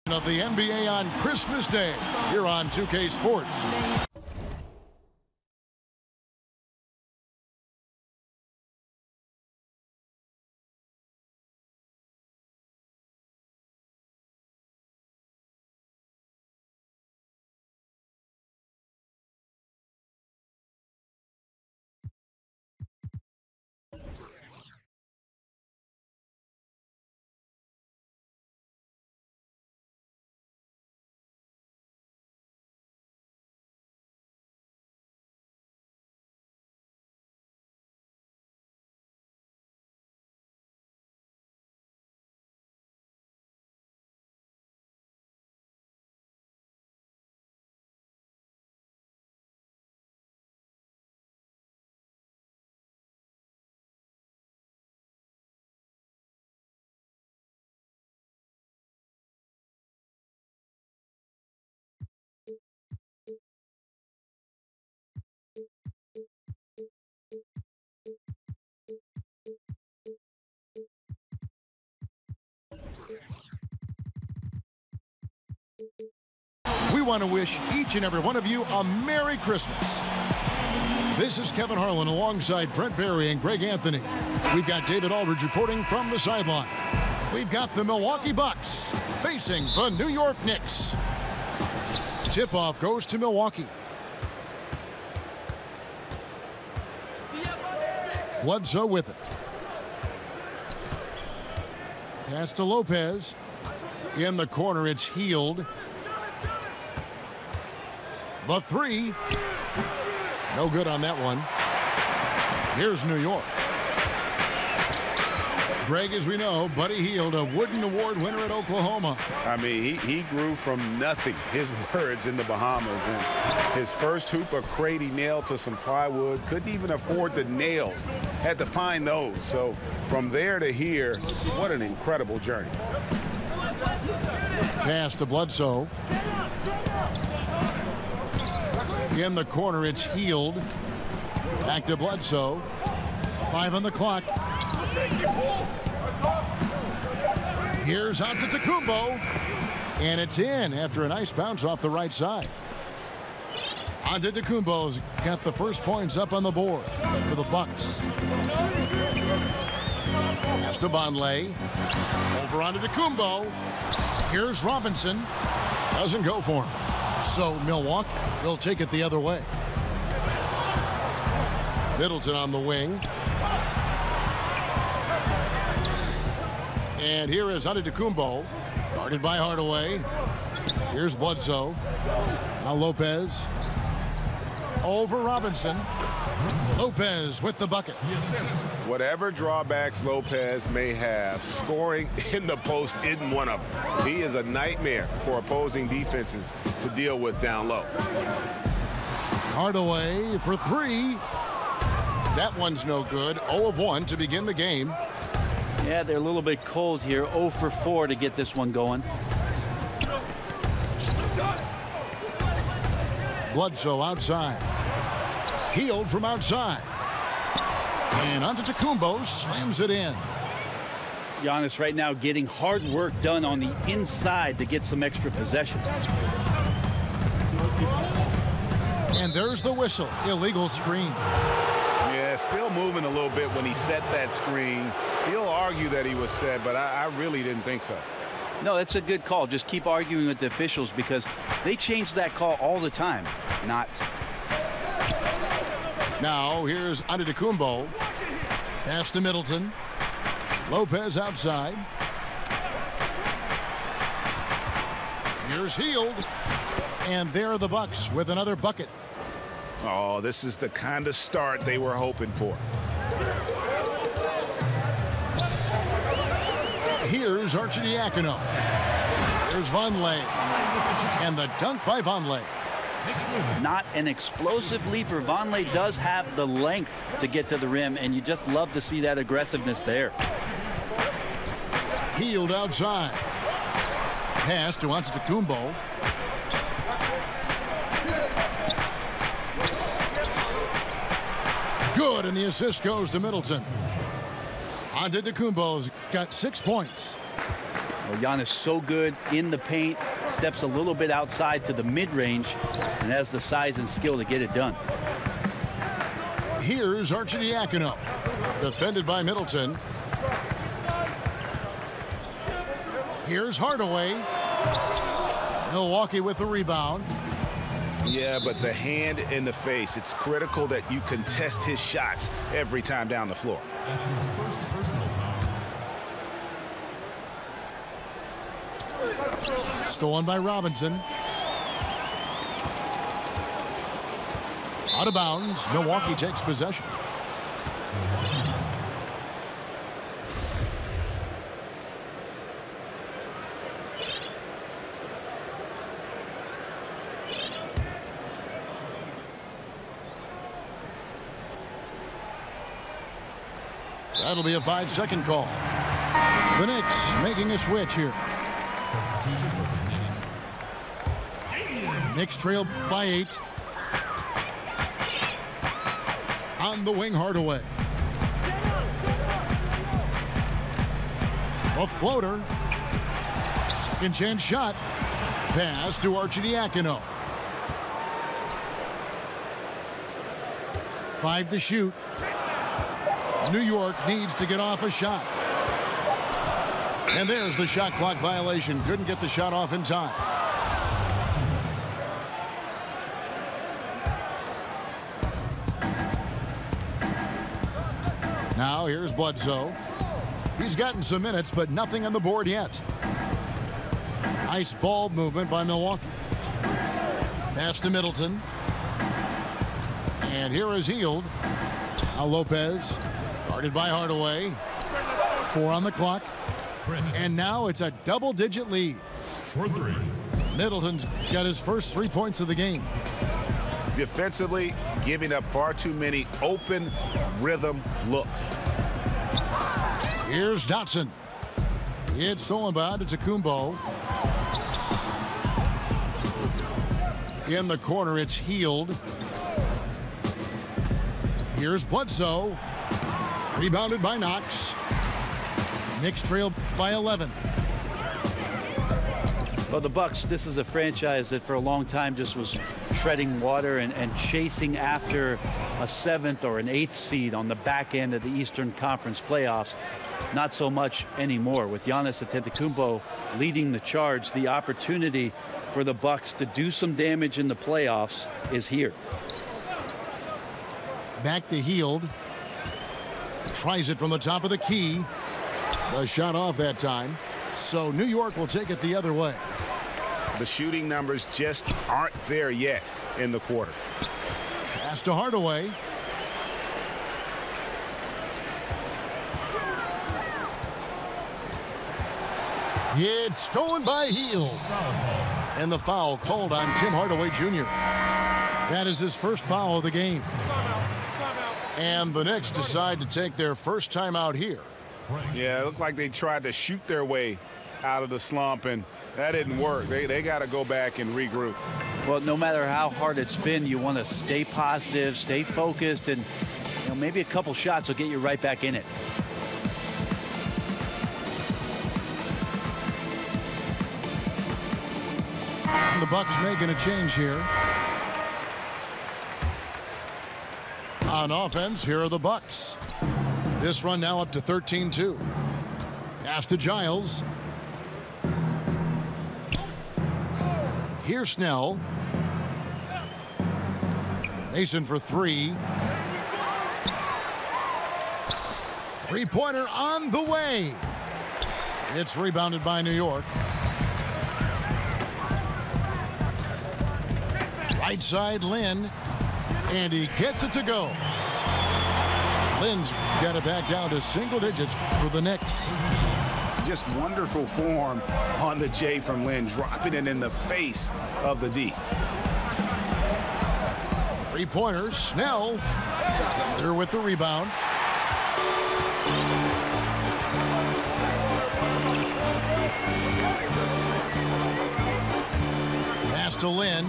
Of the NBA on Christmas Day here on 2K Sports. We want to wish each and every one of you a Merry Christmas. This is Kevin Harlan alongside Brent Barry and Greg Anthony. We've got David Aldridge reporting from the sideline. We've got the Milwaukee Bucks facing the New York Knicks. Tip-off goes to Milwaukee. Bledsoe with it. Pass to Lopez. In the corner, it's Hield. The three. No good on that one. Here's New York. Greg, as we know, Buddy Hield, a Wooden Award winner at Oklahoma. I mean, he grew from nothing, his words, in the Bahamas. And his first hoop of crate he nailed to some plywood. Couldn't even afford the nails. Had to find those. So from there to here, what an incredible journey. Pass to Bledsoe. In the corner, it's Hield. Back to Bledsoe. 5 on the clock. Here's Antetokounmpo. And it's in after a nice bounce off the right side. Antetokounmpo's got the first points up on the board for the Bucks. Pass to Vonleh. Over Antetokounmpo. Here's Robinson. Doesn't go for him. So Milwaukee will take it the other way. Middleton on the wing. And here is Antetokounmpo, guarded by Hardaway. Here's Bledsoe. Now Lopez. Over Robinson. Lopez with the bucket. Whatever drawbacks Lopez may have, scoring in the post isn't one of them. He is a nightmare for opposing defenses to deal with down low. Hardaway for three. That one's no good. 0 of 1 to begin the game. Yeah, they're a little bit cold here. 0 for 4 to get this one going. Bledsoe outside. Hield from outside. And Antetokounmpo slams it in. Giannis right now getting hard work done on the inside to get some extra possession. And there's the whistle. Illegal screen. Yeah, still moving a little bit when he set that screen. He'll argue that he was set, but I really didn't think so. No, that's a good call. Just keep arguing with the officials because they change that call all the time. Not. Now here's Antetokounmpo. Pass to Middleton. Lopez outside. Here's Hield. And there are the Bucks with another bucket. Oh, this is the kind of start they were hoping for. Here's Arcidiacono. There's Vonleh. And the dunk by Vonleh. Not an explosive leaper. Vonleh does have the length to get to the rim, and you just love to see that aggressiveness there. Hield outside. Pass to Antetokounmpo. Good, and the assist goes to Middleton. Antetokounmpo's got 6 points. Well, Giannis so good in the paint, steps a little bit outside to the mid-range, and has the size and skill to get it done. Here's Arcidiacono, defended by Middleton. Here's Hardaway. Milwaukee with the rebound. Yeah, but the hand in the face, it's critical that you contest his shots every time down the floor. That's his first personal foul. Stolen by Robinson. Out of bounds. Milwaukee takes possession. That'll be a 5-second call. The Knicks making a switch here. Substitution for the Knicks. Knicks trail by 8. On the wing, Hardaway. A floater. Second chance shot. Pass to Arcidiacono. 5 to shoot. New York needs to get off a shot. And there's the shot clock violation. Couldn't get the shot off in time. Now here's Bledsoe. He's gotten some minutes, but nothing on the board yet. Nice ball movement by Milwaukee. Pass to Middleton. And here is Hield. Now Lopez. Guarded by Hardaway. 4 on the clock. And now it's a double-digit lead. For 3. Middleton's got his first 3 points of the game. Defensively, giving up far too many open rhythm looks. Here's Dotson. It's stolen by Antetokounmpo. In the corner, it's Hield. Here's Bledsoe. Rebounded by Knox. Knicks trail by 11. Well, the Bucks, this is a franchise that for a long time just was treading water and chasing after a 7th or an 8th seed on the back end of the Eastern Conference playoffs. Not so much anymore. With Giannis Antetokounmpo leading the charge, the opportunity for the Bucks to do some damage in the playoffs is here. Back to Hield. Tries it from the top of the key. The shot off that time. So New York will take it the other way. The shooting numbers just aren't there yet in the quarter. Pass to Hardaway. It's stolen by Hield. And the foul called on Tim Hardaway Jr. That is his first foul of the game. And the Knicks decide to take their first time out here. Yeah, it looked like they tried to shoot their way out of the slump, and that didn't work. They got to go back and regroup. Well, no matter how hard it's been, you want to stay positive, stay focused, and maybe a couple shots will get you right back in it. And the Bucks making a change here. On offense, here are the Bucks. This run now up to 13-2. Pass to Giles. Here's Snell. Mason for 3. Three-pointer on the way. It's rebounded by New York. Right side, Lynn. And he gets it to go. Lynn's got it back down to single digits for the Knicks. Just wonderful form on the J from Lynn, dropping it in the face of the D. Three-pointers. Snell. They're with the rebound. Pass to Lynn.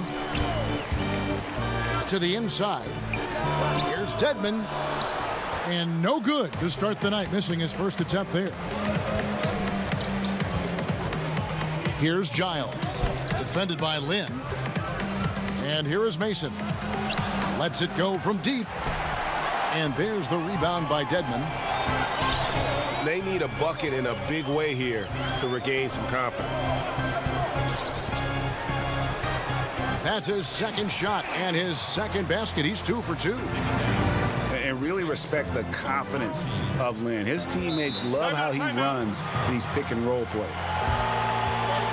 To the inside. Here's Dedmon. And no good to start the night, missing his first attempt there. Here's Giles. Defended by Lynn. And here is Mason. Lets it go from deep. And there's the rebound by Dedmon. They need a bucket in a big way here to regain some confidence. That's his second shot and his second basket. He's 2 for 2. And really respect the confidence of Lynn. His teammates love how he runs these pick and roll plays.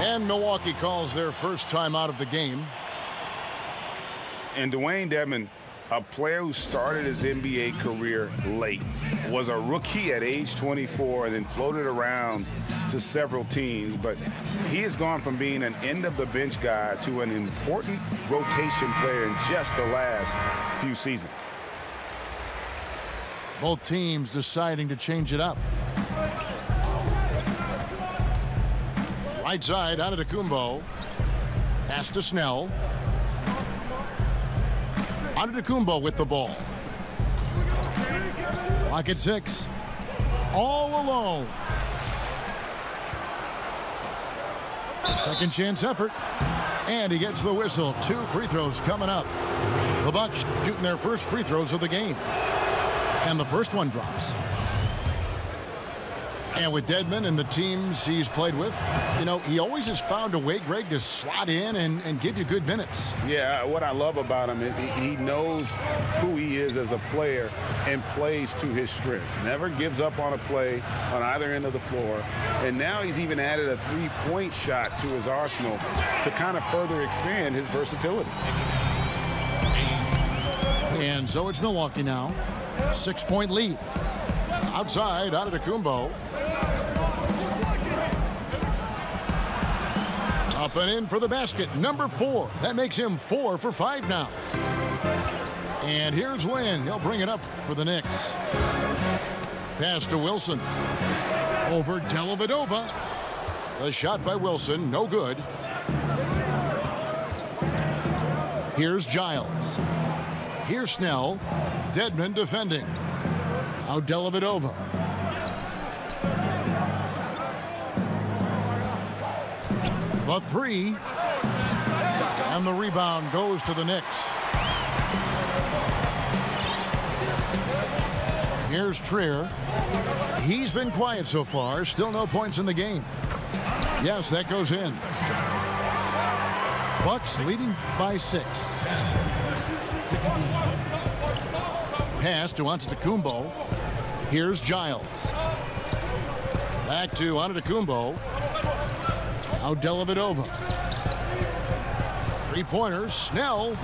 And Milwaukee calls their first time out of the game. And Dewayne Dedmon, a player who started his NBA career late, was a rookie at age 24 and then floated around to several teams. But he has gone from being an end-of-the-bench guy to an important rotation player in just the last few seasons. Both teams deciding to change it up. Right side, Antetokounmpo. Pass to Snell. Antetokounmpo with the ball. Clock at 6. All alone. Second chance effort. And he gets the whistle. 2 free throws coming up. The Bucks shooting their first free throws of the game. And the first one drops. And with Dedmon and the teams he's played with, you know, he always has found a way, Greg, to slot in and give you good minutes. Yeah, what I love about him is he knows who he is as a player and plays to his strengths. Never gives up on a play on either end of the floor. And now he's even added a three-point shot to his arsenal to kind of further expand his versatility. And so it's Milwaukee now. 6-point lead. Outside, Antetokounmpo. Up and in for the basket. Number 4. That makes him 4 for 5 now. And here's Lynn. He'll bring it up for the Knicks. Pass to Wilson. Over Dellavedova. The shot by Wilson. No good. Here's Giles. Here's Snell. Dedmon defending. Now Dellavedova. The 3. And the rebound goes to the Knicks. Here's Trier. He's been quiet so far. Still no points in the game. Yes, that goes in. Bucks leading by 6. 16. Pass to Antetokounmpo. Here's Giles. Back to Antetokounmpo. Now Dellavedova. Three-pointers. Snell.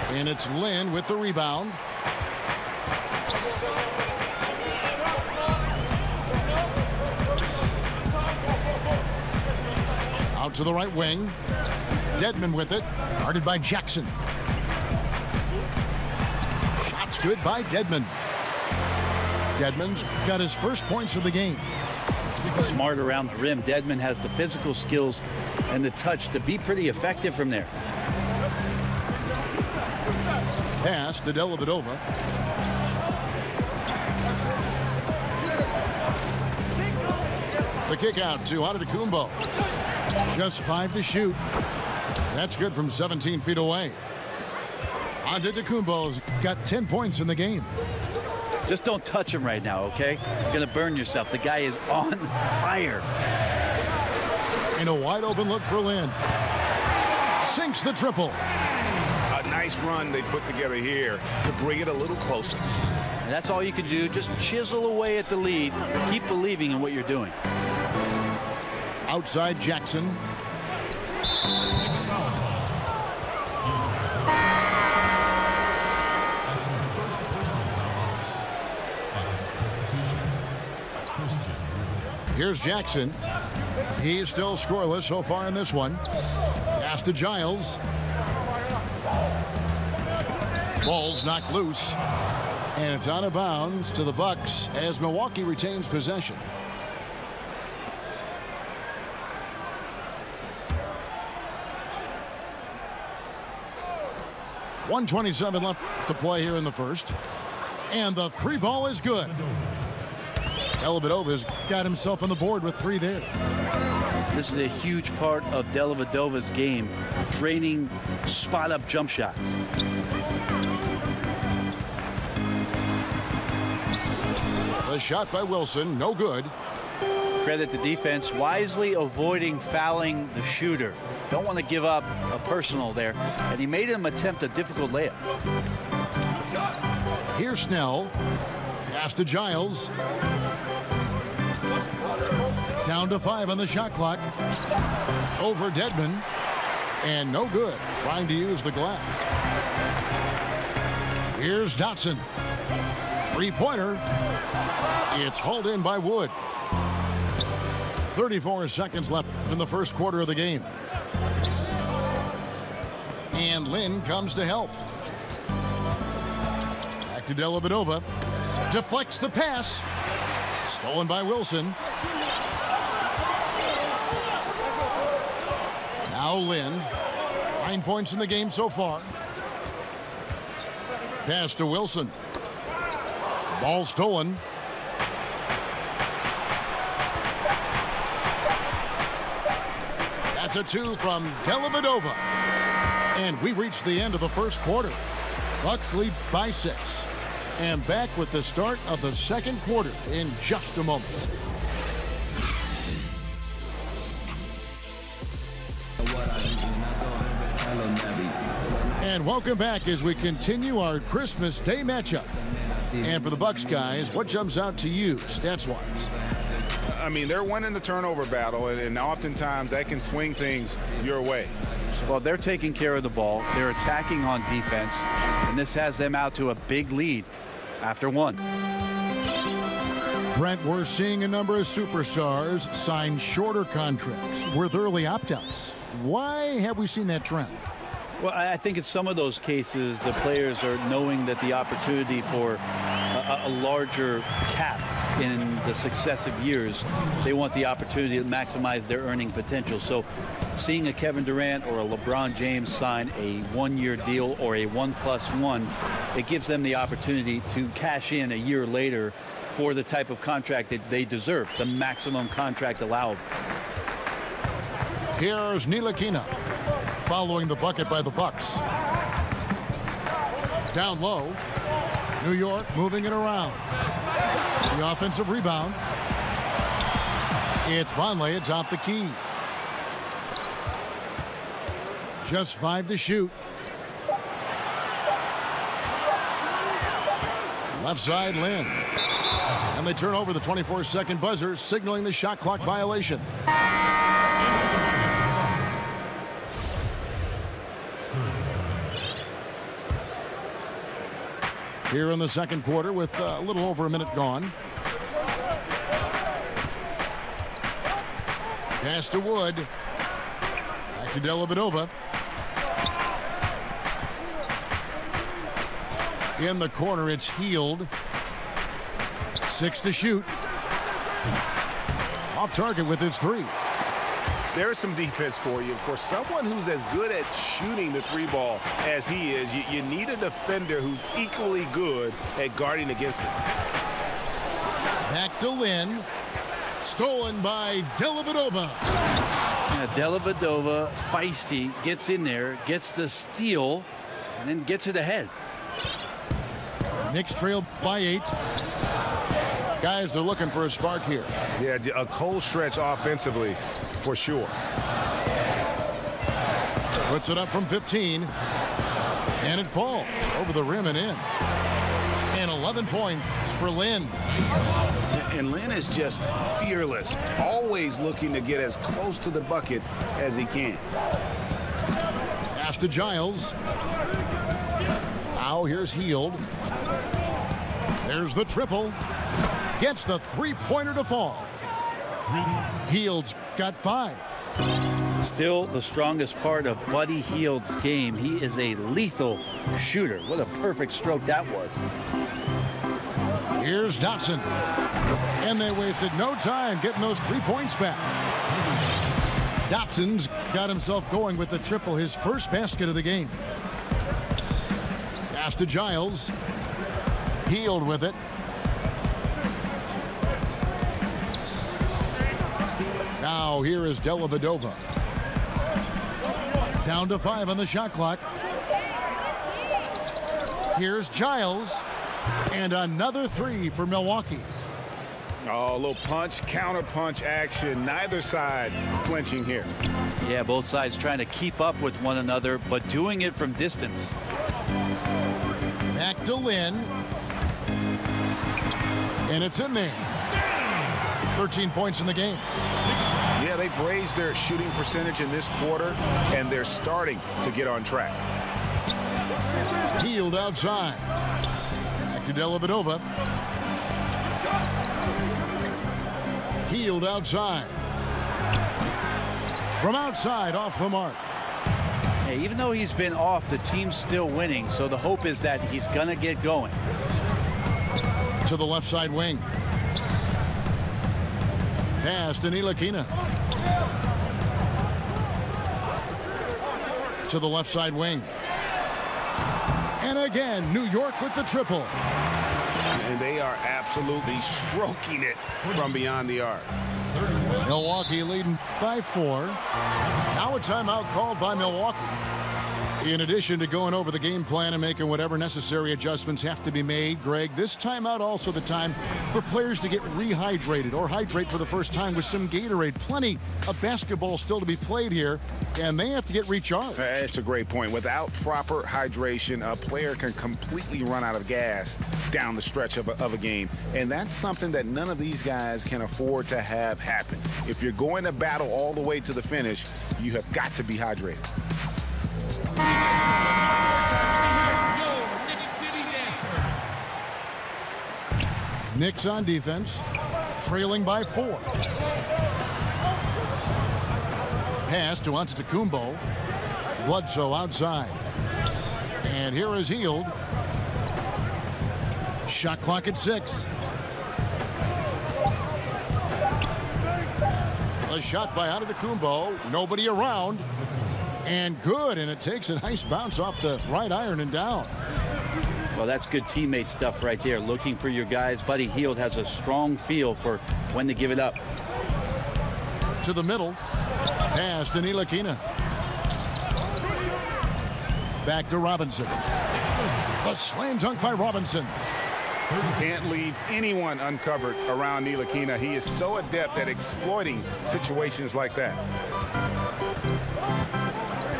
And it's Lynn with the rebound. Out to the right wing. Dedmon with it. Guarded by Jackson. Shots good by Dedmon. Dedmon's got his first points of the game. Smart around the rim. Dedmon has the physical skills and the touch to be pretty effective from there. Pass to Dellavedova. The kick out to Antetokounmpo. Just 5 to shoot. That's good from 17 feet away. Antetokounmpo's got 10 points in the game. Just don't touch him right now, okay? You're going to burn yourself. The guy is on fire. And a wide open look for Lynn. Sinks the triple. A nice run they put together here to bring it a little closer. And that's all you can do. Just chisel away at the lead. Keep believing in what you're doing. Outside Jackson. Here's Jackson. He's still scoreless so far in this one. Pass to Giles. Ball's knocked loose. And it's out of bounds to the Bucks as Milwaukee retains possession. .127 left to play here in the first. And the 3 ball is good. Dellavedova's got himself on the board with 3 there. This is a huge part of Dellavedova's game, draining spot-up jump shots. The shot by Wilson, no good. Credit the defense, wisely avoiding fouling the shooter. Don't want to give up a personal there. And he made him attempt a difficult layup. Here's Snell. Pass to Giles. Down to 5 on the shot clock. Over Dedman. And no good. Trying to use the glass. Here's Dotson. Three-pointer. It's hauled in by Wood. 34 seconds left in the first quarter of the game. And Lynn comes to help. Back to Dellavedova. Deflects the pass. Stolen by Wilson. Now Lynn. 9 points in the game so far. Pass to Wilson. Ball stolen. That's a 2 from Dellavedova. And we reached the end of the first quarter. Bucks lead by 6. And back with the start of the second quarter in just a moment. And welcome back as we continue our Christmas Day matchup. And for the Bucks guys, what jumps out to you stats-wise? I mean, they're winning the turnover battle, and oftentimes that can swing things your way. Well, they're taking care of the ball. They're attacking on defense, and this has them out to a big lead after 1. Brent, we're seeing a number of superstars sign shorter contracts with early opt-outs. Why have we seen that trend? Well, I think in some of those cases, the players are knowing that the opportunity for a larger cap in the successive years, they want the opportunity to maximize their earning potential. So seeing a Kevin Durant or a LeBron James sign a 1-year deal or a 1+1, it gives them the opportunity to cash in a year later for the type of contract that they deserve, the maximum contract allowed. Here's Ntilikina following the bucket by the Bucks. Down low. New York moving it around. The offensive rebound. It's Vonleh atop the key. Just 5 to shoot. Left side, Lynn. And they turn over the 24-second buzzer, signaling the shot clock violation. Here in the second quarter with a little over a minute gone. Pass to Wood. Back to Dellavedova. In the corner, it's Hield. 6 to shoot. Off target with his 3. There's some defense for you. For someone who's as good at shooting the 3-ball as he is, you need a defender who's equally good at guarding against it. Back to Lynn. Stolen by Dellavedova. Dellavedova, feisty, gets in there, gets the steal, and then gets it ahead. Knicks trail by 8. Guys are looking for a spark here. Yeah, a cold stretch offensively for sure. Puts it up from 15. And it falls over the rim and in. And 11 points for Lynn. And Lynn is just fearless, always looking to get as close to the bucket as he can. Pass to Giles. Now here's Hield. There's the triple. Gets the 3-pointer to fall. Hield's got 5. Still the strongest part of Buddy Hield's game. He is a lethal shooter. What a perfect stroke that was. Here's Dotson. And they wasted no time getting those 3 points back. Dotson's got himself going with the triple, his first basket of the game. Pass to Giles. Hield with it. Now here is Dellavedova. Down to 5 on the shot clock. Here's Giles. And another 3 for Milwaukee. Oh, a little punch, counter punch action. Neither side flinching here. Yeah, both sides trying to keep up with one another, but doing it from distance. Back to Lynn. And it's in there. 13 points in the game. Yeah, they've raised their shooting percentage in this quarter, and they're starting to get on track. Healed outside. Back to Dellavedova. Healed outside. From outside, off the mark. Hey, even though he's been off, the team's still winning, so the hope is that he's going to get going. To the left side wing. Pass to Ntilikina. To the left side wing. And again, New York with the triple. And they are absolutely stroking it from beyond the arc. Milwaukee leading by 4. Now a timeout called by Milwaukee. In addition to going over the game plan and making whatever necessary adjustments have to be made, Greg, this timeout also the time for players to get rehydrated or hydrate for the first time with some Gatorade. Plenty of basketball still to be played here, and they have to get recharged. That's a great point. Without proper hydration, a player can completely run out of gas down the stretch of a game, and that's something that none of these guys can afford to have happen. If you're going to battle all the way to the finish, you have got to be hydrated. Knicks on defense, trailing by 4. Pass to Antetokounmpo. Bledsoe outside. And here is Hield. Shot clock at 6. A shot by Antetokounmpo. Nobody around. And good, and it takes a nice bounce off the right iron and down. Well, that's good teammate stuff right there. Looking for your guys. Buddy Hield has a strong feel for when to give it up. To the middle. Pass to Ntilikina. Back to Robinson. A slam dunk by Robinson. Can't leave anyone uncovered around Ntilikina. He is so adept at exploiting situations like that.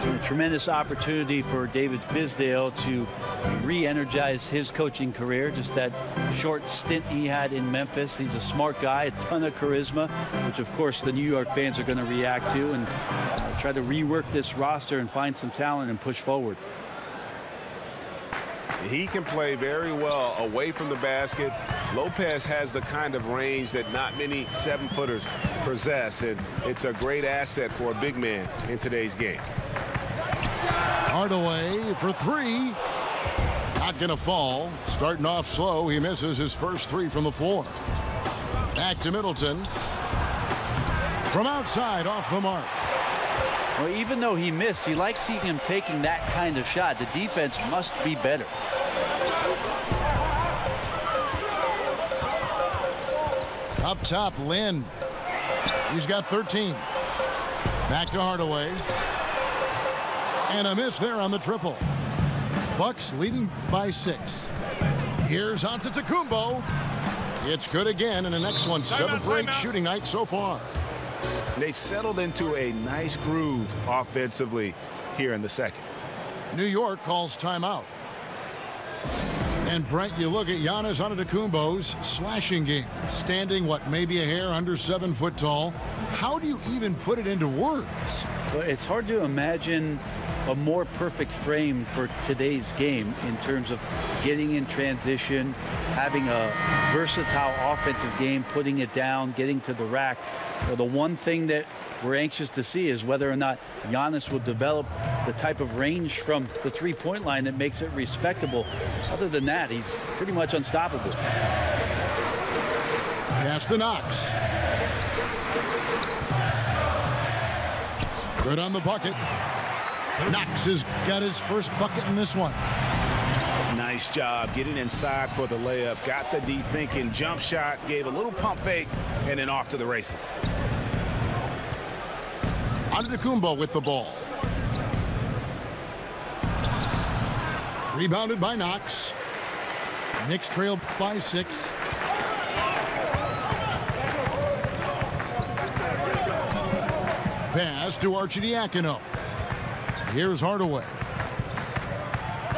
A tremendous opportunity for David Fizdale to re-energize his coaching career. Just that short stint he had in Memphis. He's a smart guy, a ton of charisma, which of course the New York fans are going to react to, and try to rework this roster and find some talent and push forward. He can play very well away from the basket. Lopez has the kind of range that not many 7-footers possess, and it's a great asset for a big man in today's game. Hardaway for 3. Not going to fall. Starting off slow. He misses his first 3 from the floor. Back to Middleton. From outside, off the mark. Well, even though he missed, you like seeing him taking that kind of shot. The defense must be better. Up top, Lynn. He's got 13. Back to Hardaway. And a miss there on the triple. Bucks leading by 6. Here's Antetokounmpo. It's good again, and an excellent 7 for 8 shooting night so far. They've settled into a nice groove offensively here in the second. New York calls timeout. And Brent, you look at Giannis Antetokounmpo's slashing game, standing maybe a hair under 7 foot tall. How do you even put it into words? Well, it's hard to imagine a more perfect frame for today's game in terms of getting in transition, having a versatile offensive game, putting it down, getting to the rack. Well, the one thing that we're anxious to see is whether or not Giannis will develop the type of range from the three-point line that makes it respectable. Other than that, he's pretty much unstoppable. Pass to Knox. Good on the bucket. Knox has got his first bucket in this one. Nice job getting inside for the layup. Got the D thinking, jump shot, gave a little pump fake, and then off to the races. Antetokounmpo with the ball. Rebounded by Knox. Knicks trail by 6. Pass to Arcidiacono. Here's Hardaway.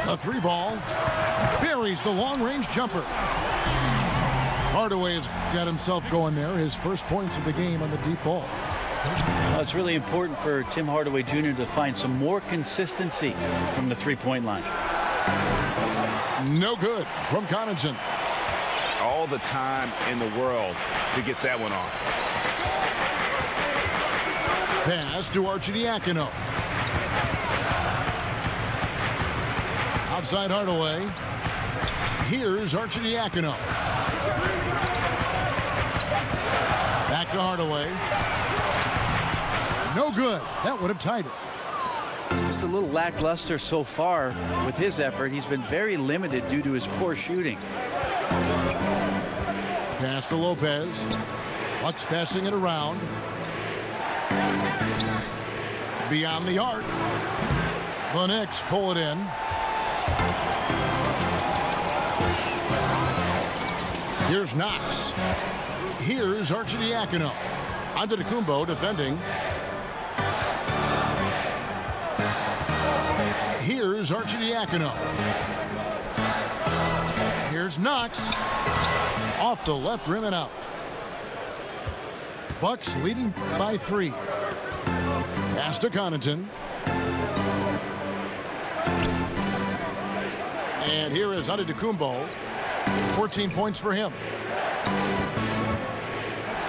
A 3-ball. Buries the long-range jumper. Hardaway has got himself going there. His first points of the game on the deep ball. Well, it's really important for Tim Hardaway Jr. to find some more consistency from the three-point line. No good from Connaughton. All the time in the world to get that one off. Pass to Arcidiacono. Outside Hardaway. Here's Arcidiacono. Back to Hardaway. No good. That would have tied it. Just a little lackluster so far with his effort. He's been very limited due to his poor shooting. Pass to Lopez. Bucks passing it around. Beyond the arc. The Knicks pull it in. Here's Knox. Here's Arcidiacono. Antetokounmpo defending. Here's Arcidiacono. Here's Knox. Off the left rim and out. Bucks leading by 3. Pass to Connaughton. And here is Antetokounmpo. 14 points for him.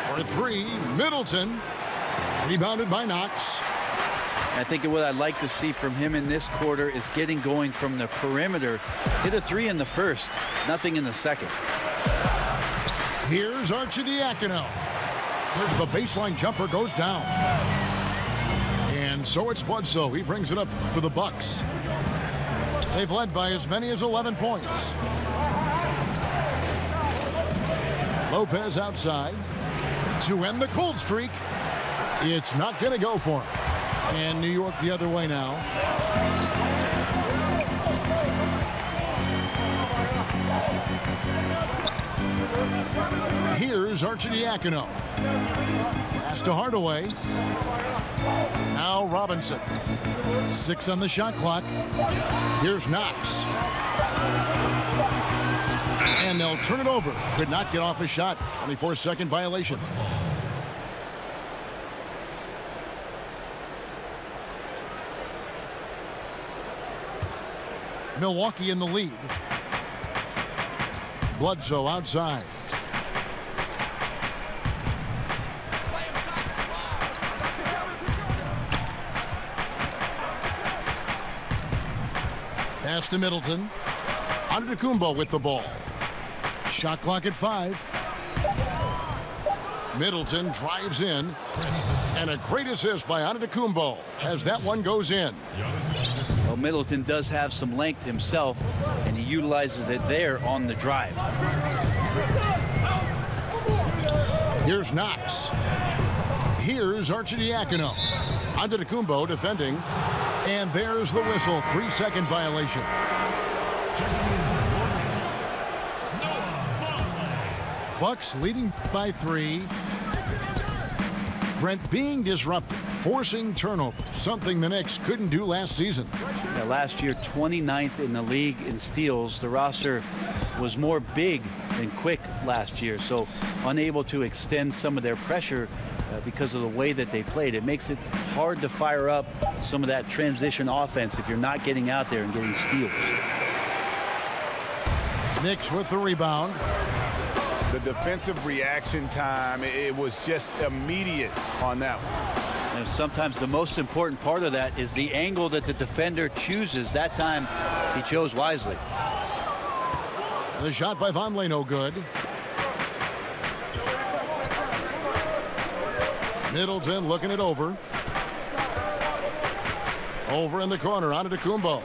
For 3, Middleton. Rebounded by Knox. I think what I'd like to see from him in this quarter is getting going from the perimeter. Hit a 3 in the first, nothing in the second. Here's Arcidiacono. The baseline jumper goes down. And so it's Bledsoe. He brings it up for the Bucks. They've led by as many as 11 points. Lopez outside to end the cold streak. It's not going to go for him. And New York the other way now. Here's Arcidiacono. Pass to Hardaway. Now Robinson. 6 on the shot clock. Here's Knox. And they'll turn it over. Could not get off a shot. 24-second violation. Milwaukee in the lead. Bledsoe outside. Pass to Middleton. Antetokounmpo with the ball. Shot clock at 5. Middleton drives in. And a great assist by Antetokounmpo as that one goes in. Well, Middleton does have some length himself, and he utilizes it there on the drive. Here's Knox. Here's Arcidiacono. Antetokounmpo defending. And there's the whistle. 3-second violation. Bucks leading by 3. Brent being disrupted, forcing turnover, something the Knicks couldn't do last season. Yeah, last year, 29th in the league in steals. The roster was more big than quick last year, so unable to extend some of their pressure because of the way that they played. It makes it hard to fire up some of that transition offense if you're not getting out there and getting steals. Knicks with the rebound. The defensive reaction time, it was just immediate on that one. And sometimes the most important part of that is the angle that the defender chooses. That time, he chose wisely. The shot by Vonleh no good. Middleton looking it over. Over in the corner, Antetokounmpo.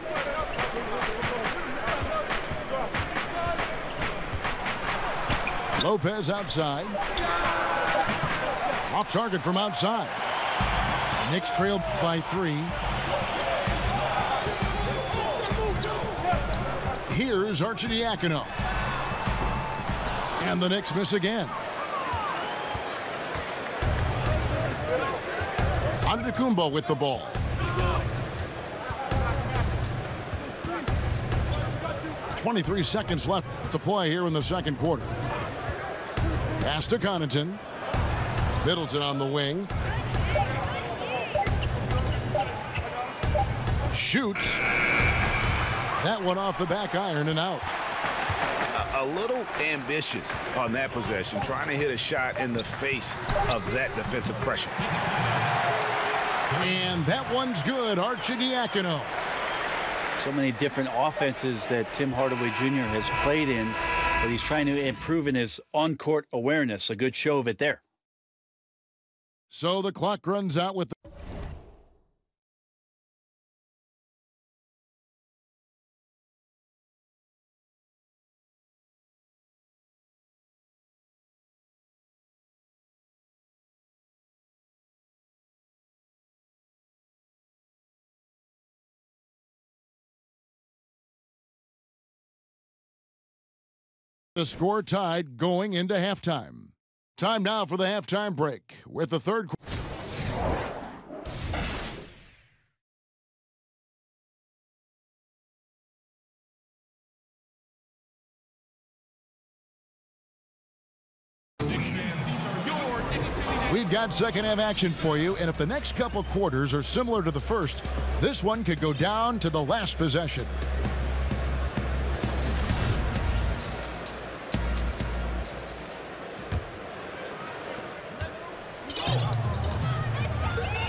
Lopez outside. Off target from outside. Knicks trail by 3. Here's Arcidiacono. And the Knicks miss again. Antetokounmpo with the ball. .23 seconds left to play here in the second quarter. Pass to Connaughton. Middleton on the wing. Shoots. That one off the back iron and out. A little ambitious on that possession, trying to hit a shot in the face of that defensive pressure. And that one's good. Arcidiacono. So many different offenses that Tim Hardaway Jr. has played in, but he's trying to improve in his on-court awareness. A good show of it there. So the clock runs out with the score tied going into halftime. Time now for the halftime break with the third quarter. We've got second half action for you, and if the next couple quarters are similar to the first, this one could go down to the last possession.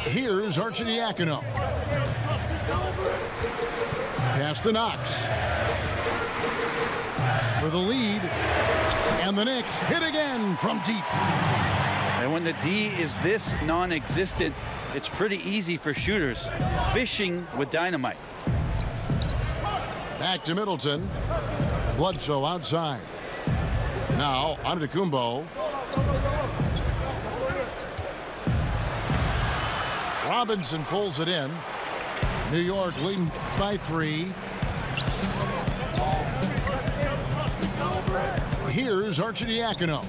Here's Arcidiacono. Pass to Knox. For the lead. And the Knicks hit again from deep. And when the D is this non-existent, it's pretty easy for shooters. Fishing with dynamite. Back to Middleton. Bledsoe outside. Now, Antetokounmpo. Robinson pulls it in. New York leading by 3. Here's Arcidiacono.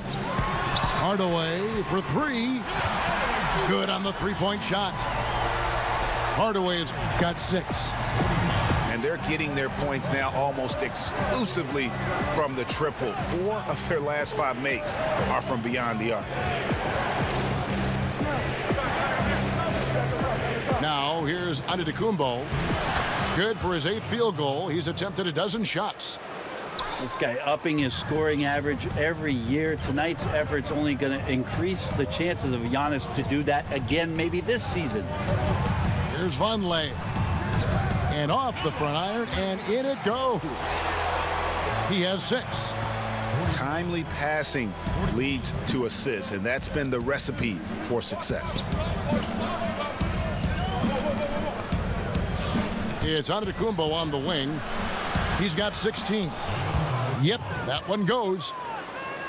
Hardaway for 3. Good on the three-point shot. Hardaway's got 6. And they're getting their points now almost exclusively from the triple. 4 of their last 5 makes are from beyond the arc. Now, here's Antetokounmpo. Good for his 8th field goal. He's attempted a dozen shots. This guy upping his scoring average every year. Tonight's effort's only going to increase the chances of Giannis to do that again, maybe this season. Here's Vonleh. And off the front iron, and in it goes. He has 6. Timely passing leads to assists, and that's been the recipe for success. It's Antetokounmpo on the wing. He's got 16. Yep, that one goes.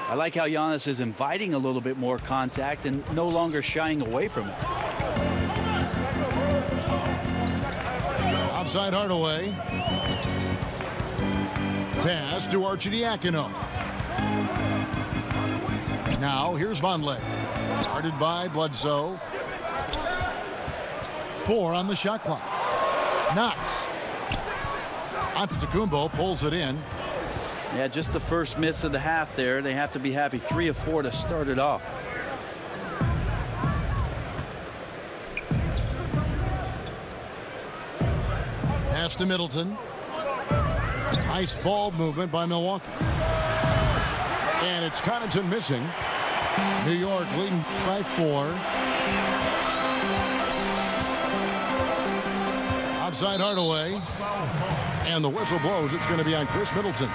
I like how Giannis is inviting a little bit more contact and no longer shying away from it. Outside Hardaway. Pass to Arcidiacono. Now here's Vonleh. Guarded by Bledsoe. 4 on the shot clock. Knox. Antetokounmpo pulls it in. Yeah, just the first miss of the half there. They have to be happy. 3 of 4 to start it off. Pass to Middleton. Nice ball movement by Milwaukee. And it's Connaughton missing. New York leading by 4. Outside Hardaway. And the whistle blows. It's going to be on Chris Middleton.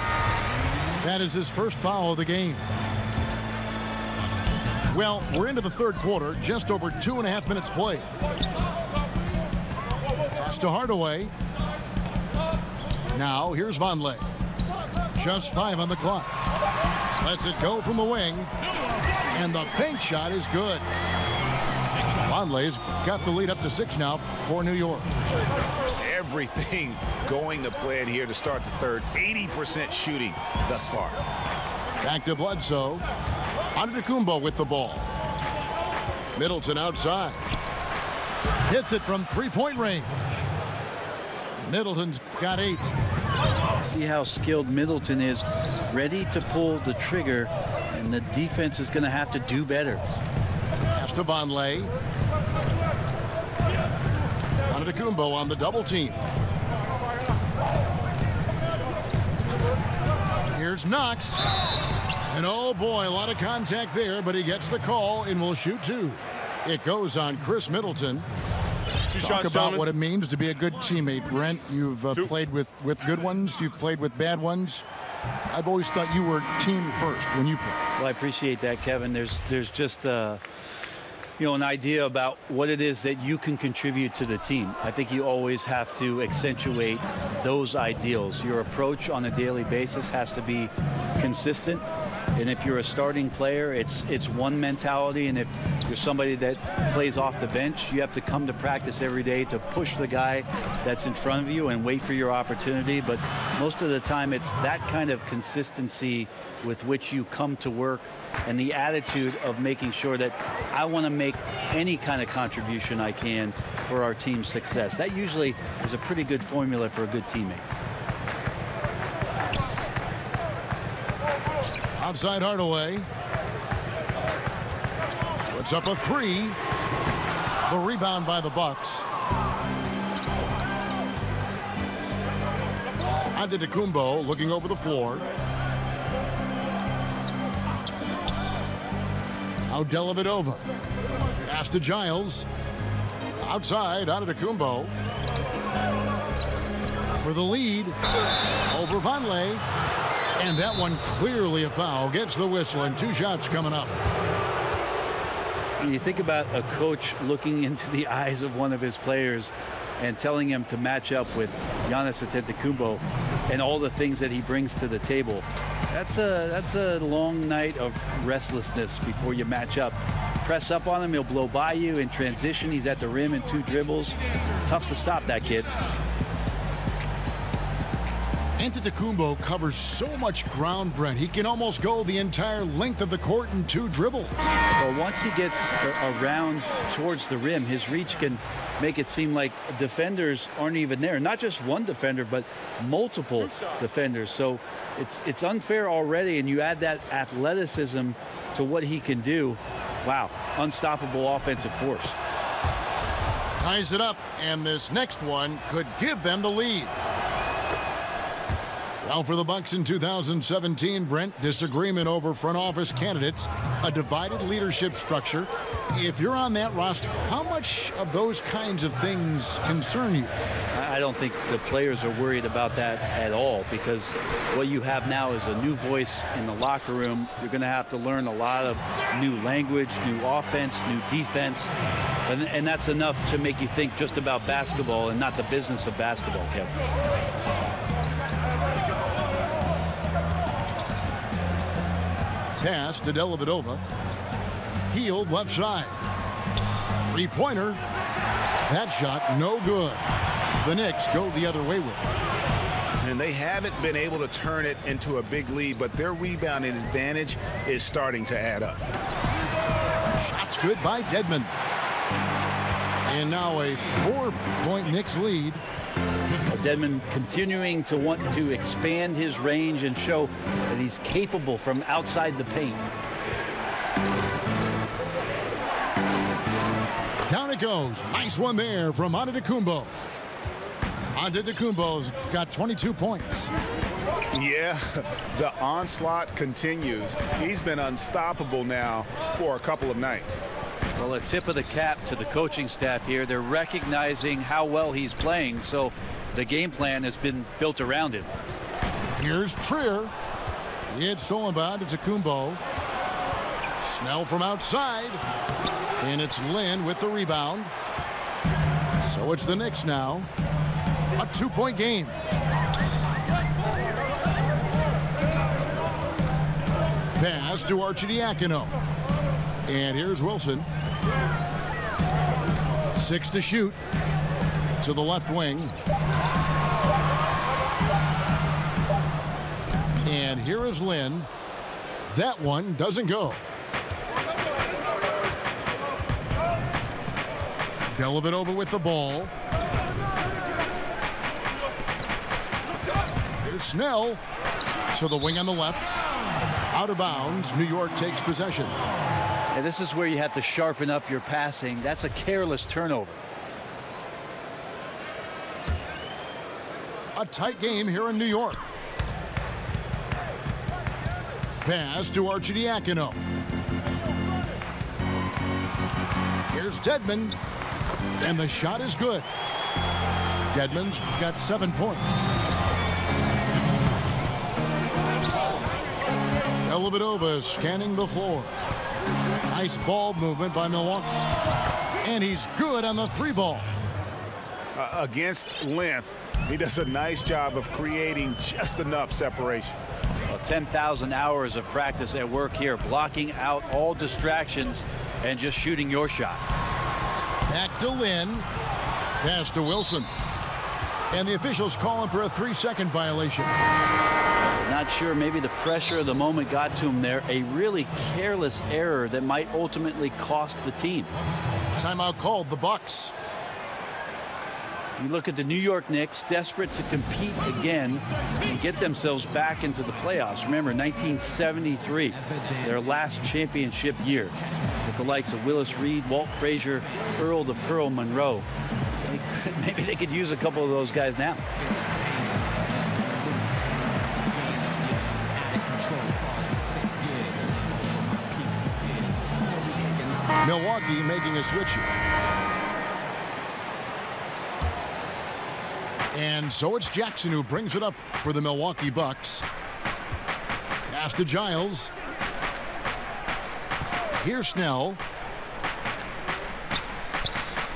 That is his first foul of the game. Well, we're into the third quarter. Just over 2.5 minutes played. Pass to Hardaway. Now, here's Vonleh. Just 5 on the clock. Lets it go from the wing. And the bank shot is good. Vonleh's got the lead up to 6 now for New York. Everything going to plan here to start the third. 80% shooting thus far. Back to Bledsoe. Antetokounmpo with the ball. Middleton outside. Hits it from three-point range. Middleton's got 8. See how skilled Middleton is, ready to pull the trigger, and the defense is going to have to do better. Pass to Vonleh. Antetokounmpo on the double team. Here's Knox. And oh boy, a lot of contact there, but he gets the call and will shoot 2. It goes on Chris Middleton. Talk about what it means to be a good teammate, Brent. You've played with good ones. You've played with bad ones. I've always thought you were team first when you play. Well, I appreciate that, Kevin. There's just an idea about what it is that you can contribute to the team. I think you always have to accentuate those ideals. Your approach on a daily basis has to be consistent. And if you're a starting player, it's one mentality. And if you're somebody that plays off the bench, you have to come to practice every day to push the guy that's in front of you and wait for your opportunity. But most of the time, it's that kind of consistency with which you come to work and the attitude of making sure that I want to make any kind of contribution I can for our team's success. That usually is a pretty good formula for a good teammate. Outside Hardaway. Puts up a 3. The rebound by the Bucks. Antetokounmpo looking over the floor. Now Dellavedova. Pass to Giles. Outside Antetokounmpo. For the lead. Over Vonleh. And that one clearly a foul. Gets the whistle and 2 shots coming up. You think about a coach looking into the eyes of one of his players and telling him to match up with Giannis Antetokounmpo and all the things that he brings to the table. That's a long night of restlessness before you match up. Press up on him, he'll blow by you. In transition, he's at the rim in 2 dribbles. Tough to stop that kid. Antetokounmpo covers so much ground, Brent. He can almost go the entire length of the court in 2 dribbles. Well, once he gets around towards the rim, his reach can make it seem like defenders aren't even there. Not just one defender, but multiple defenders. So it's unfair already, and you add that athleticism to what he can do. Wow, unstoppable offensive force. Ties it up, and this next one could give them the lead. Now for the Bucks in 2017, Brent, disagreement over front office candidates, a divided leadership structure. If you're on that roster, how much of those kinds of things concern you? I don't think the players are worried about that at all, because what you have now is a new voice in the locker room. You're going to have to learn a lot of new language, new offense, new defense, and that's enough to make you think just about basketball and not the business of basketball, Kevin. Pass to Dellavedova. Healed left side. 3-pointer. That shot no good. The Knicks go the other way with it. And they haven't been able to turn it into a big lead, but their rebounding advantage is starting to add up. Shots good by Dedmon. And now a 4-point Knicks lead. Dedmon continuing to want to expand his range and show that he's capable from outside the paint. Down it goes. Nice one there from Antetokounmpo. Antetokounmpo's got 22 points. Yeah, the onslaught continues. He's been unstoppable now for a couple of nights. Well, a tip of the cap to the coaching staff here. They're recognizing how well he's playing, so the game plan has been built around him. Here's Trier. It's stolen by Antetokounmpo. Snell from outside. And it's Lynn with the rebound. So it's the Knicks now. A 2-point game. Pass to Arcidiacono. And here's Wilson. 6 to shoot to the left wing. And here is Lynn. That one doesn't go. Dellavedova with the ball. Here's Snell to the wing on the left. Out of bounds. New York takes possession. And this is where you have to sharpen up your passing. That's a careless turnover. A tight game here in New York. Pass to Arcidiacono. Here's Dedmon. And the shot is good. Dedmon's got 7 points. Dellavedova scanning the floor. Nice ball movement by Milwaukee. And he's good on the 3-ball. Against length, he does a nice job of creating just enough separation. Well, 10,000 hours of practice at work here, blocking out all distractions and just shooting your shot. Back to Lynn. Pass to Wilson. And the officials calling for a 3-second violation. Not sure, maybe the pressure of the moment got to him there. A really careless error that might ultimately cost the team. Timeout called, the Bucks. You look at the New York Knicks, desperate to compete again and get themselves back into the playoffs. Remember, 1973, their last championship year, with the likes of Willis Reed, Walt Frazier, Earl the Pearl Monroe. Maybe they could use a couple of those guys now. Milwaukee making a switch here. And so it's Jackson who brings it up for the Milwaukee Bucks. Pass to Giles. Here's Snell.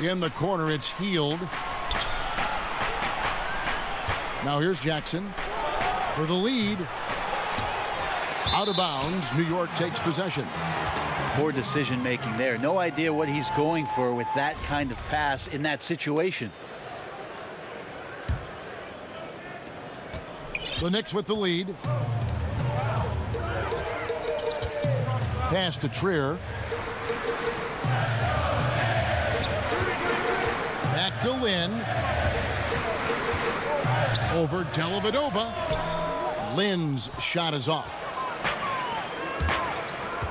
In the corner, it's Healed. Now here's Jackson for the lead. Out of bounds. New York takes possession. Poor decision making there. No idea what he's going for with that kind of pass in that situation. The Knicks with the lead. Pass to Trier. Back to Lynn. Over Dellavedova. Lynn's shot is off.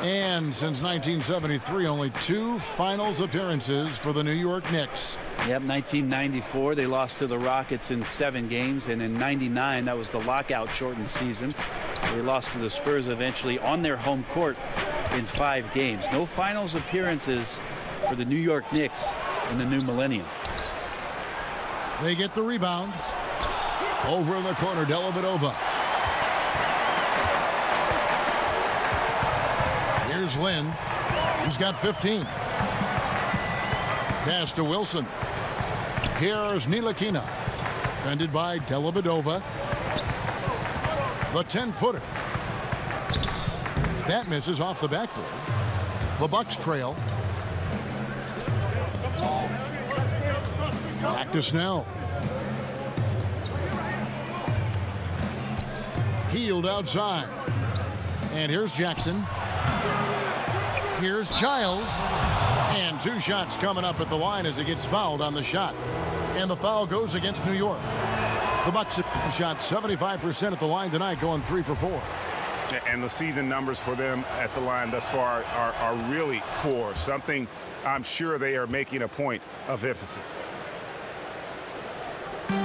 And since 1973, only 2 finals appearances for the New York Knicks. Yep, 1994, they lost to the Rockets in 7 games. And in 99, that was the lockout-shortened season. They lost to the Spurs eventually on their home court in 5 games. No finals appearances for the New York Knicks in the new millennium. They get the rebound. Over in the corner, Dellavedova. Here's Lynn. He's got 15. Pass to Wilson. Here's Ntilikina. Defended by Dellavedova. The 10-footer. That misses off the backboard. The Bucks trail. Back to Snell. Healed outside. And here's Jackson. Here's Giles. And 2 shots coming up at the line as he gets fouled on the shot. And the foul goes against New York. The Bucks have shot 75% at the line tonight, going 3 for 4. And the season numbers for them at the line thus far are really poor. Something I'm sure they are making a point of emphasis.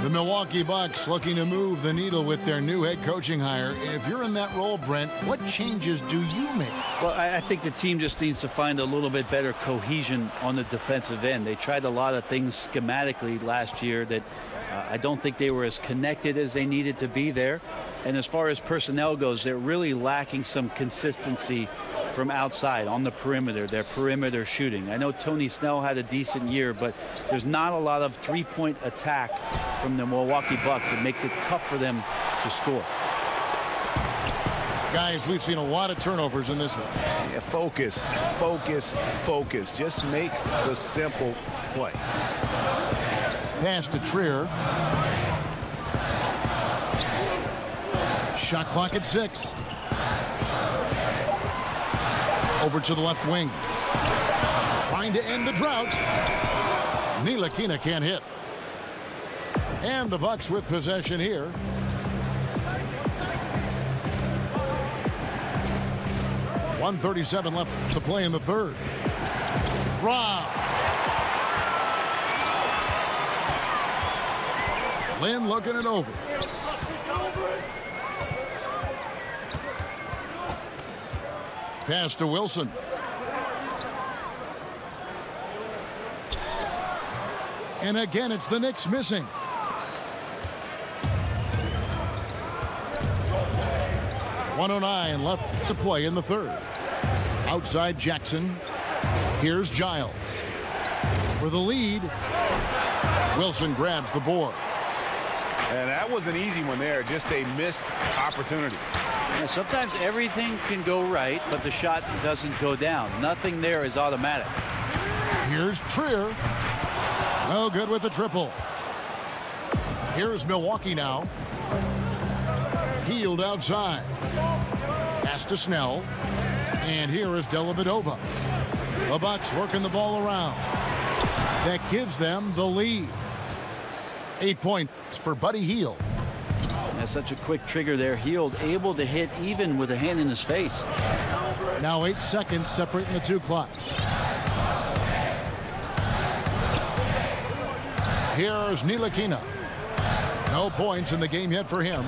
The Milwaukee Bucks looking to move the needle with their new head coaching hire. If you're in that role, Brent, what changes do you make? Well, I think the team just needs to find a little bit better cohesion on the defensive end. They tried a lot of things schematically last year that I don't think they were as connected as they needed to be there. And as far as personnel goes, they're really lacking some consistency from outside on the perimeter, their perimeter shooting. I know Tony Snell had a decent year, but there's not a lot of three-point attack from the Milwaukee Bucks. It makes it tough for them to score. Guys, we've seen a lot of turnovers in this one. Yeah, focus, focus, focus. Just make the simple play. Pass to Trier. Shot clock at 6. Over to the left wing. Trying to end the drought. Ntilikina can't hit. And the Bucks with possession here. .137 left to play in the third. Rob. Lynn looking it over. Pass to Wilson. And again, it's the Knicks missing. .109 left to play in the third. Outside Jackson. Here's Giles. For the lead. Wilson grabs the board. And that was an easy one there. Just a missed opportunity. Yeah, sometimes everything can go right, but the shot doesn't go down. Nothing there is automatic. Here's Trier. No good with the triple. Here's Milwaukee now. Healed outside. Pass to Snell. And here is Dellavedova. The Bucks working the ball around. That gives them the lead. 8 points for Buddy Hield. That's such a quick trigger there. Hield able to hit even with a hand in his face. Now 8 seconds separating the two clocks. Here's Ntilikina. No points in the game yet for him.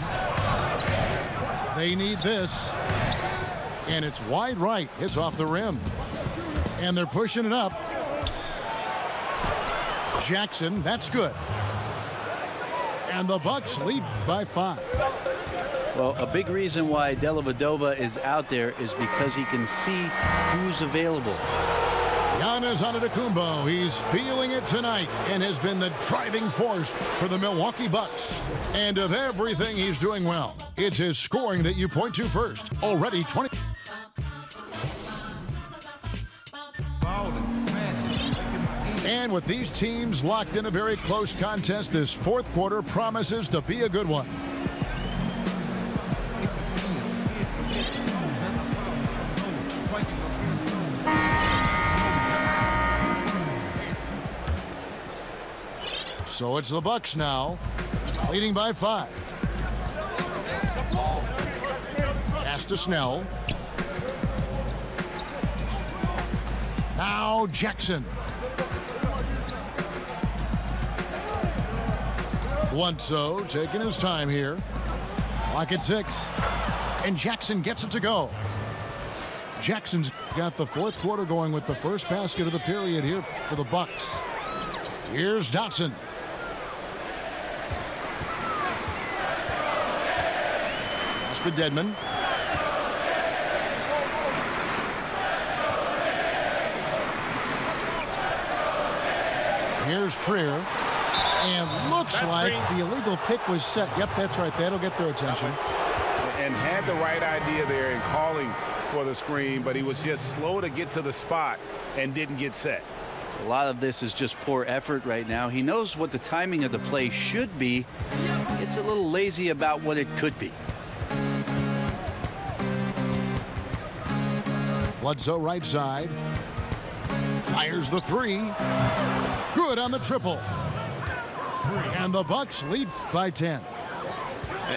They need this. And it's wide right. It's off the rim. And they're pushing it up. Jackson, that's good. And the Bucks lead by 5. Well, a big reason why Dellavedova is out there is because he can see who's available. Giannis Antetokounmpo, he's feeling it tonight and has been the driving force for the Milwaukee Bucks. And of everything he's doing well, it's his scoring that you point to first. Already 20. And with these teams locked in a very close contest, this fourth quarter promises to be a good one. So it's the Bucks now, leading by 5. Pass to Snell. Now Jackson. Bledsoe taking his time here. Clock at 6. And Jackson gets it to go. Jackson's got the fourth quarter going with the first basket of the period here for the Bucks. Here's Dotson. Pass to Dedmon. Here's Trier. And looks like the illegal pick was set. Yep, that's right. That'll get their attention. And had the right idea there in calling for the screen, but he was just slow to get to the spot and didn't get set. A lot of this is just poor effort right now. He knows what the timing of the play should be. It's a little lazy about what it could be. Bledsoe right side. Fires the 3. Good on the triple. And the Bucks lead by 10.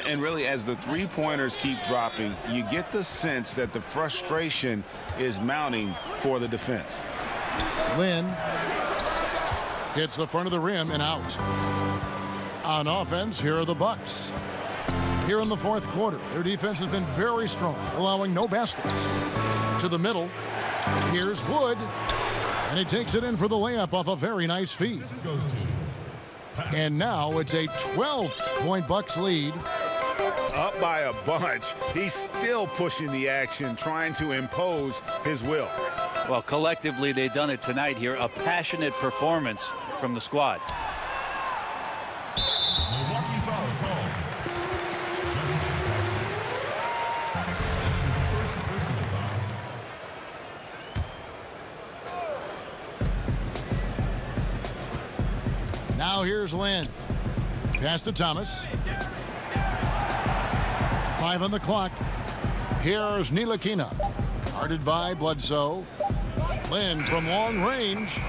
And really, as the three-pointers keep dropping, you get the sense that the frustration is mounting for the defense. Lynn hits the front of the rim and out. On offense, here are the Bucks. Here in the fourth quarter, their defense has been very strong, allowing no baskets. To the middle, here's Wood. And he takes it in for the layup off a very nice feed. And now it's a 12-point Bucks lead. Up by a bunch. He's still pushing the action, trying to impose his will. Well, collectively, they've done it tonight here. A passionate performance from the squad. Milwaukee foul call. Now here's Lynn. Pass to Thomas. 5 on the clock. Here's Ntilikina. Guarded by Bledsoe. Lynn from long range.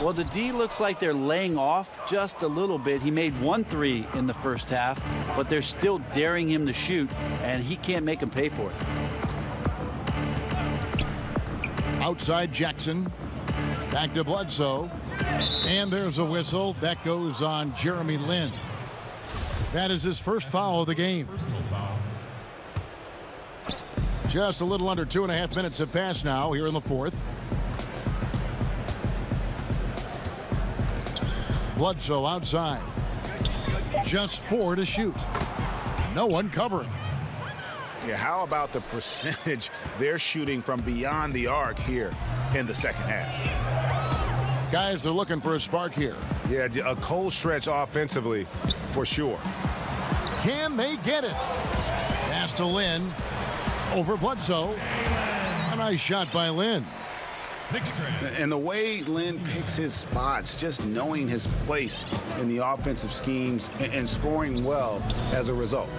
Well, the D looks like they're laying off just a little bit. He made 1 3 in the first half, but they're still daring him to shoot, and he can't make him pay for it. Outside Jackson. Back to Bledsoe. And there's a whistle. That goes on Jeremy Lin. That is his first foul of the game. Just a little under 2.5 minutes have passed now here in the fourth. Bledsoe outside. Just 4 to shoot. No one covering. Yeah, how about the percentage they're shooting from beyond the arc here in the second half? Guys are looking for a spark here. Yeah, a cold stretch offensively for sure. Can they get it? Pass to Lynn. Over Bledsoe. A nice shot by Lynn. And the way Lynn picks his spots, just knowing his place in the offensive schemes and scoring well as a result.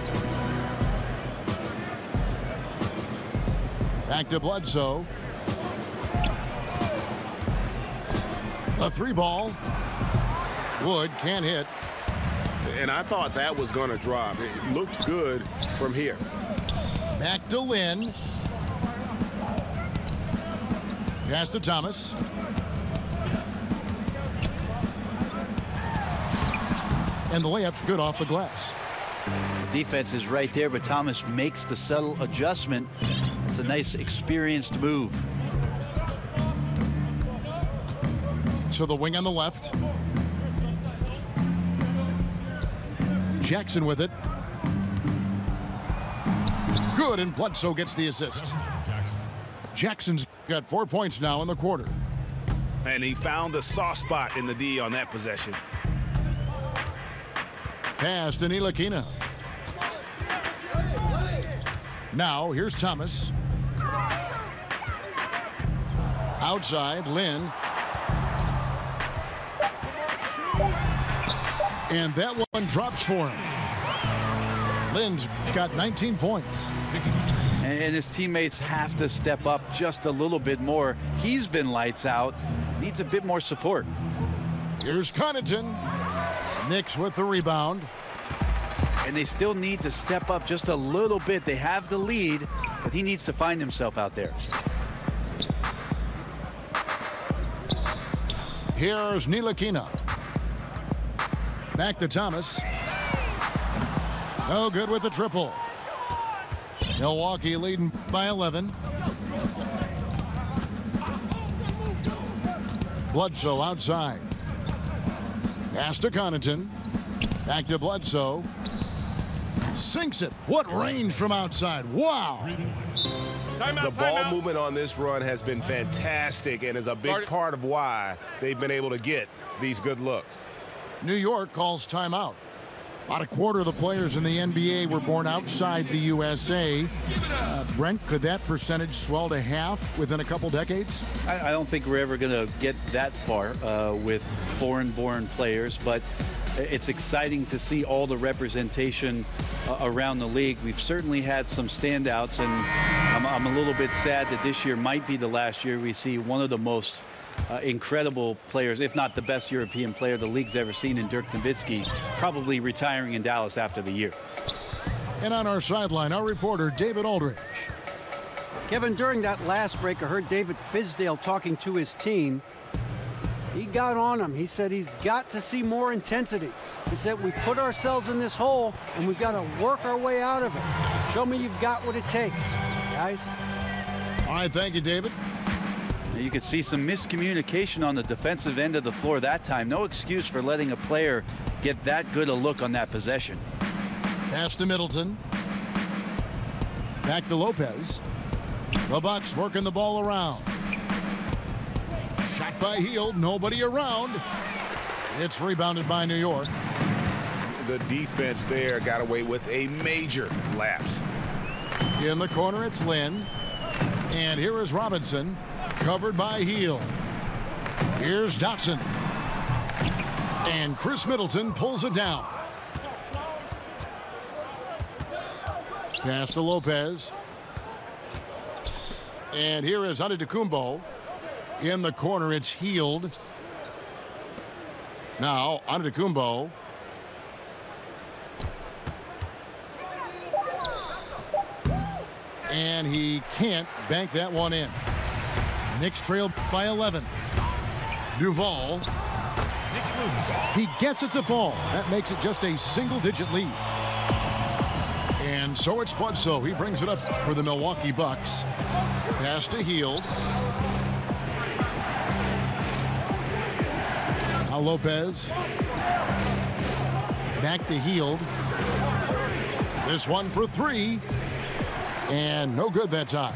Back to Bledsoe. A 3-ball. Wood can't hit. And I thought that was going to drop. It looked good from here. Back to Lynn. Pass to Thomas. And the layup's good off the glass. The defense is right there, but Thomas makes the subtle adjustment. It's a nice, experienced move. To the wing on the left. Jackson with it. Good, and Bledsoe gets the assist. Jackson's got 4 points now in the quarter. And he found the soft spot in the D on that possession. Pass to Ntilikina. Now here's Thomas. Outside, Lynn. And that one drops for him. Lynn's got 19 points. And his teammates have to step up just a little bit more. He's been lights out. Needs a bit more support. Here's Connaughton. Knicks with the rebound. And they still need to step up just a little bit. They have the lead, but he needs to find himself out there. Here's Ntilikina. Back to Thomas. No good with the triple. Milwaukee leading by 11. Bledsoe outside. Pass to Connaughton. Back to Bledsoe. Sinks it. What range from outside. Wow. The ball movement on this run has been fantastic and is a big part of why they've been able to get these good looks. New York calls timeout. About a quarter of the players in the NBA were born outside the USA. Brent, could that percentage swell to half within a couple decades? I don't think we're ever going to get that far with foreign-born players, but it's exciting to see all the representation around the league. We've certainly had some standouts, and I'm a little bit sad that this year might be the last year we see one of the most incredible players, if not the best European player the league's ever seen, in Dirk Nowitzki, probably retiring in Dallas after the year. And on our sideline, our reporter, David Aldridge. Kevin, during that last break, I heard David Fizdale talking to his team. He got on him. He said he's got to see more intensity. He said we put ourselves in this hole, and we've got to work our way out of it. Show me you've got what it takes, guys. All right, thank you, David. You could see some miscommunication on the defensive end of the floor that time. No excuse for letting a player get that good a look on that possession. Pass to Middleton. Back to Lopez. The Bucks working the ball around. Shot by Hield. Nobody around. It's rebounded by New York. The defense there got away with a major lapse. In the corner, it's Lynn. And here is Robinson. Covered by Hield. Here's Dotson. And Chris Middleton pulls it down. Pass to Lopez. And here is Antetokounmpo. In the corner, it's Hield. Now, Antetokounmpo. And he can't bank that one in. Knicks trail by 11. Duval. He gets it to fall. That makes it just a single-digit lead. And so it's Bledsoe. He brings it up for the Milwaukee Bucks. Pass to Hield. Now Lopez. Back to Hield. This one for three. And no good that time.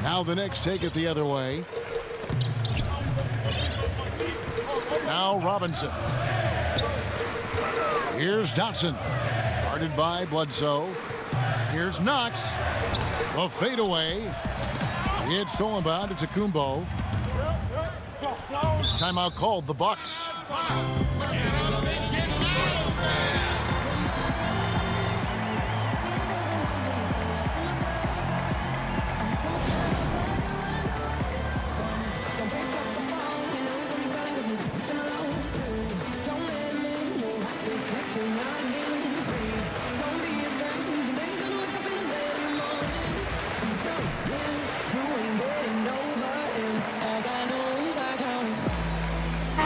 Now the Knicks take it the other way. Now Robinson. Here's Dotson. Guarded by Bledsoe. Here's Knox. A fadeaway. It's stolen by Antetokounmpo. Timeout called, the Bucks.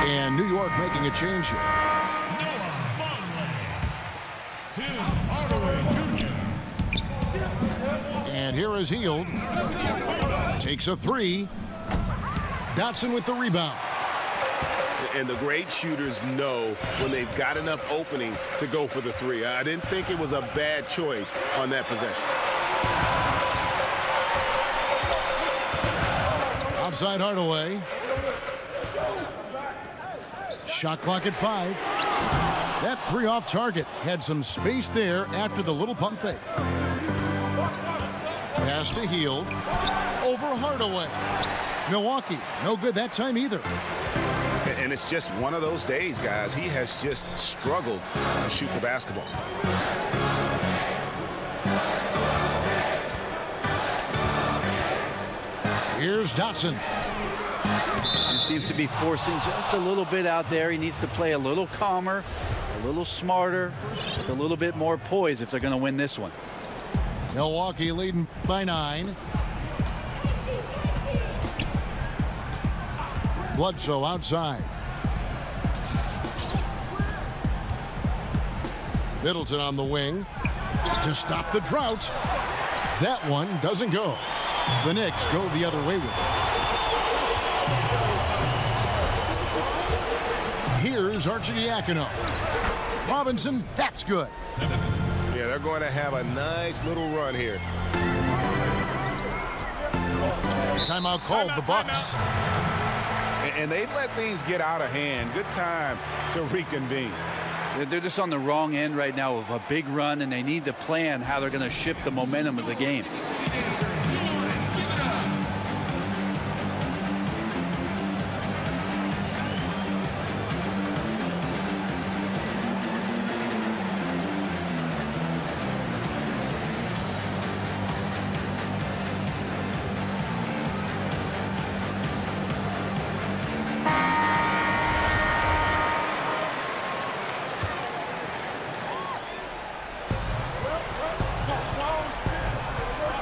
And New York making a change here. And here is Hield. Takes a three. Dotson with the rebound. And the great shooters know when they've got enough opening to go for the three. I didn't think it was a bad choice on that possession. Outside Hardaway. Shot clock at 5. That three off target. Had some space there after the little pump fake. Pass to Hield. Over Hardaway. Milwaukee, no good that time either. And it's just one of those days, guys. He has just struggled to shoot the basketball. Here's Dotson. He seems to be forcing just a little bit out there. He needs to play a little calmer, a little smarter, with a little bit more poise if they're going to win this one. Milwaukee leading by 9. Bledsoe outside. Middleton on the wing to stop the drought. That one doesn't go. The Knicks go the other way with it. Here's Arcidiacono. Robinson, that's good. Yeah, they're going to have a nice little run here. Timeout called, the Bucks. And they've let things get out of hand. Good time to reconvene. They're just on the wrong end right now of a big run, and they need to plan how they're going to shift the momentum of the game.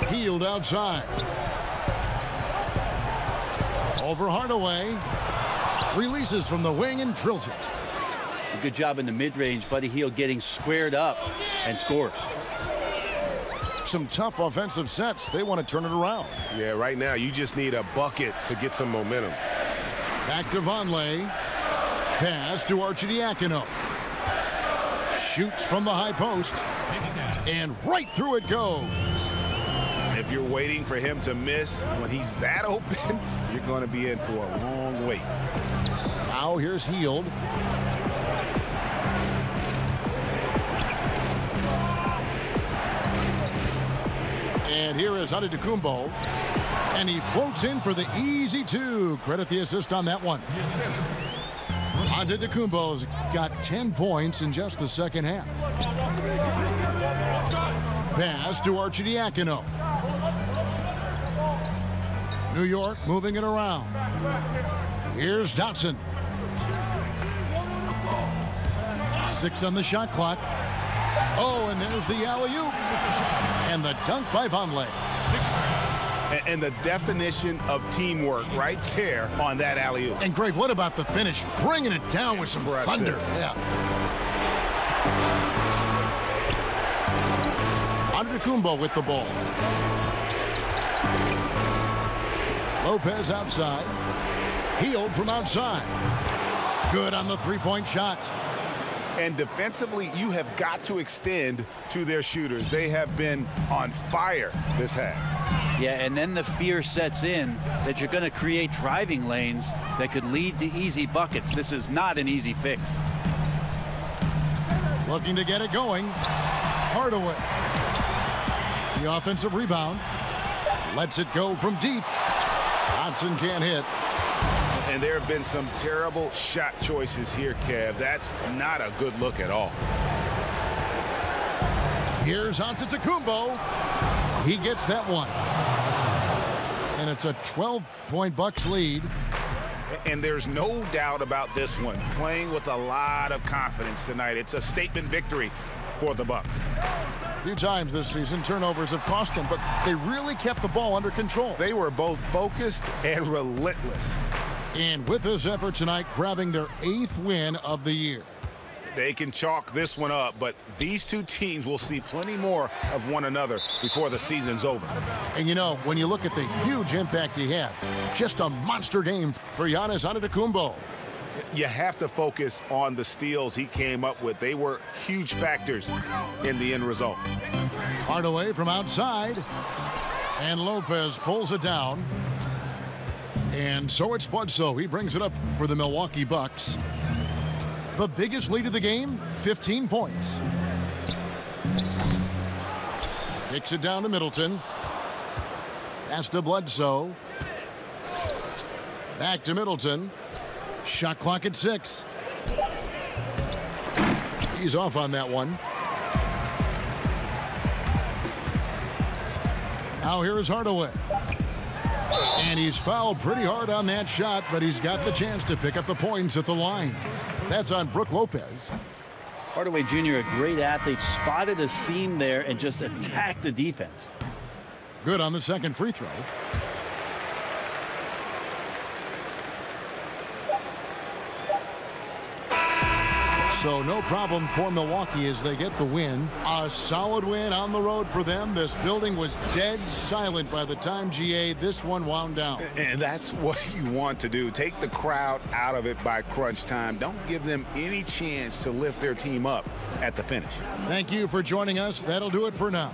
Hield outside. Over Hardaway. Releases from the wing and drills it. A good job in the mid-range. Buddy Hield getting squared up and scores. Some tough offensive sets. They want to turn it around. Yeah, right now you just need a bucket to get some momentum. Back to Vonleh. Pass to Arcidiacono. Shoots from the high post. And right through it goes. If you're waiting for him to miss when he's that open, you're going to be in for a long wait. Now here's Hield. And here is Antetokounmpo. And he floats in for the easy two. Credit the assist on that one. Antetokounmpo's got 10 points in just the second half. Pass to Arcidiacono. New York moving it around. Here's Dotson. 6 on the shot clock. Oh, and there's the alley-oop. And the dunk by Vonleh. And the definition of teamwork right there on that alley-oop. And Greg, what about the finish? Bringing it down with some thunder. Yeah. Antetokounmpo with the ball. Lopez outside. Healed from outside. Good on the three-point shot. And defensively, you have got to extend to their shooters. They have been on fire this half. Yeah, and then the fear sets in that you're going to create driving lanes that could lead to easy buckets. This is not an easy fix. Looking to get it going. Hardaway. The offensive rebound. Lets it go from deep. Johnson can't hit. And there have been some terrible shot choices here, Kev. That's not a good look at all. Here's Antetokounmpo. He gets that one. And it's a 12-point Bucks lead. And there's no doubt about this one. Playing with a lot of confidence tonight. It's a statement victory for the Bucks. A few times this season, turnovers have cost them, but they really kept the ball under control. They were both focused and relentless. And with this effort tonight, grabbing their 8th win of the year. They can chalk this one up, but these two teams will see plenty more of one another before the season's over. And you know, when you look at the huge impact he had, just a monster game for Giannis Antetokounmpo. You have to focus on the steals he came up with. They were huge factors in the end result. Hardaway from outside, and Lopez pulls it down. And so it's Bledsoe. He brings it up for the Milwaukee Bucks. The biggest lead of the game, 15 points. Kicks it down to Middleton. Pass to Bledsoe. Back to Middleton. Shot clock at 6. He's off on that one. Now here is Hardaway. And he's fouled pretty hard on that shot, but he's got the chance to pick up the points at the line. That's on Brook Lopez. Hardaway Jr., a great athlete, spotted a seam there and just attacked the defense. Good on the second free throw. So no problem for Milwaukee as they get the win. A solid win on the road for them. This building was dead silent by the time, GA, this one wound down. And that's what you want to do. Take the crowd out of it by crunch time. Don't give them any chance to lift their team up at the finish. Thank you for joining us. That'll do it for now.